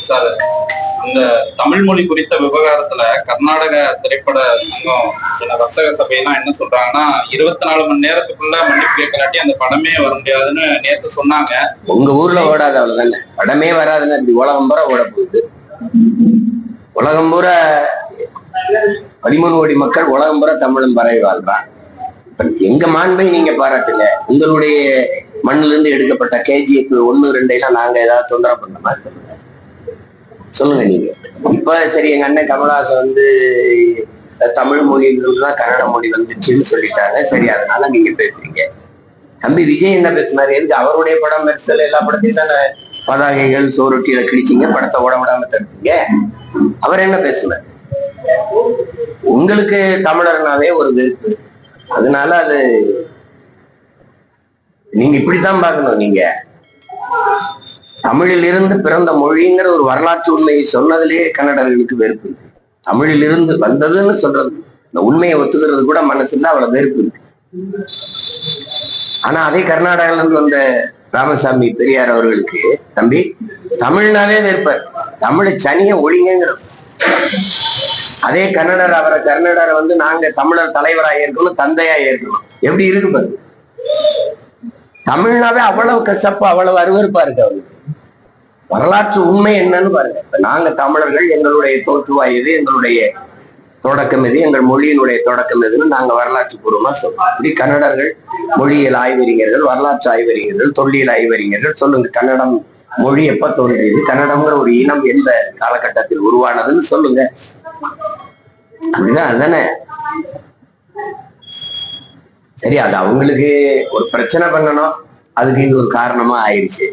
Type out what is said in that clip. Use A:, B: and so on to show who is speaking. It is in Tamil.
A: சார், அந்த தமிழ் மொழி குறித்த விவகாரத்துல கர்நாடக திரைப்பட சங்கம் சில வர்த்தக சபையெல்லாம் என்ன சொல்றாங்கன்னா 24 மணி நேரத்துக்குள்ள மன்னிப்பு கேட்கலாட்டி அந்த படமே வர முடியாதுன்னு நேத்து சொன்னாங்க.
B: உங்க ஊர்ல ஓடாது, அவ்வளவுதானே. படமே வராதுன்னு இப்படி உலகம் பூரா ஓட போகுது. உலகம் பூரா 13 கோடி மக்கள் உலகம் பூரா தமிழும் பரவி வாழ்றான். எங்க மாண்பை நீங்க பாராட்டுங்க. உங்களுடைய மண்ணில இருந்து எடுக்கப்பட்ட KGF 1, 2 எல்லாம் நாங்க ஏதாவது தொந்தரவு பண்ண மாதிரி சொல்லுங்க நீங்க. இப்ப சரி, எங்க அண்ணன் கமலஹாசன் வந்து தமிழ் மொழியிலிருந்துதான் கன்னட மொழி வந்துச்சுன்னு சொல்லிட்டாங்க. சரி, அதனால நீங்க பேசுறீங்க. தம்பி விஜய் என்ன பேசினாரு? எதுக்கு அவருடைய படம் மெர்சல் எல்லா படத்தையும் தானே பதாகைகள் சோரொட்டியில கிழிச்சிங்க, படத்தை ஓட விடாம தடுத்தீங்க. அவர் என்ன பேசினார்? உங்களுக்கு தமிழர்னாவே ஒரு வெறுப்பு, அதனால அது நீங்க இப்படித்தான் பார்க்கணும். நீங்க தமிழில் இருந்து பிறந்த மொழிங்கிற ஒரு வரலாற்று உண்மையை சொன்னதிலேயே கன்னடர்களுக்கு வெறுப்பு இருக்கு. தமிழில் இருந்து வந்ததுன்னு சொல்றது, இந்த உண்மையை ஒத்துக்கிறது கூட மனசு இல்ல, அவ்வளவு வெறுப்பு இருக்கு. ஆனா அதே கர்நாடகால இருந்து வந்த ராமசாமி பெரியார் அவர்களுக்கு, தம்பி தமிழ்னாவே வெறுப்பார், தமிழை சனிய ஒழிங்கிற. அதே கன்னடர், அவரை கர்நாடரை வந்து நாங்க தமிழர் தலைவராக இருக்கணும், தந்தையா இருக்கணும். எப்படி இருக்கு பாரு. தமிழ்னாவே அவ்வளவு கசப்பு, அவ்வளவு அருவருப்பா இருக்கு அவருக்கு. வரலாற்று உண்மை என்னன்னு பாருங்க. இப்ப நாங்க தமிழர்கள், எங்களுடைய தோற்றுவாய் எது, எங்களுடைய தொடக்கம் எது, எங்கள் மொழியினுடைய தொடக்கம் எதுன்னு நாங்க வரலாற்று பூர்வமா சொல்றோம். இப்படி கன்னடர்கள் மொழியியல் ஆய்வறிஞர்கள், வரலாற்று ஆய்வறிஞர்கள், தொல்லியல் ஆய்வறிஞர்கள் சொல்லுங்க, கன்னடம் மொழி எப்ப தோன்றியது, கன்னடம்ங்கிற ஒரு இனம் எந்த காலகட்டத்தில் உருவானதுன்னு சொல்லுங்க. அப்படிதான் அதுதானே. சரி, அது அவங்களுக்கு ஒரு பிரச்சனை பண்ணணும், அதுக்கு இது ஒரு காரணமா ஆயிடுச்சு.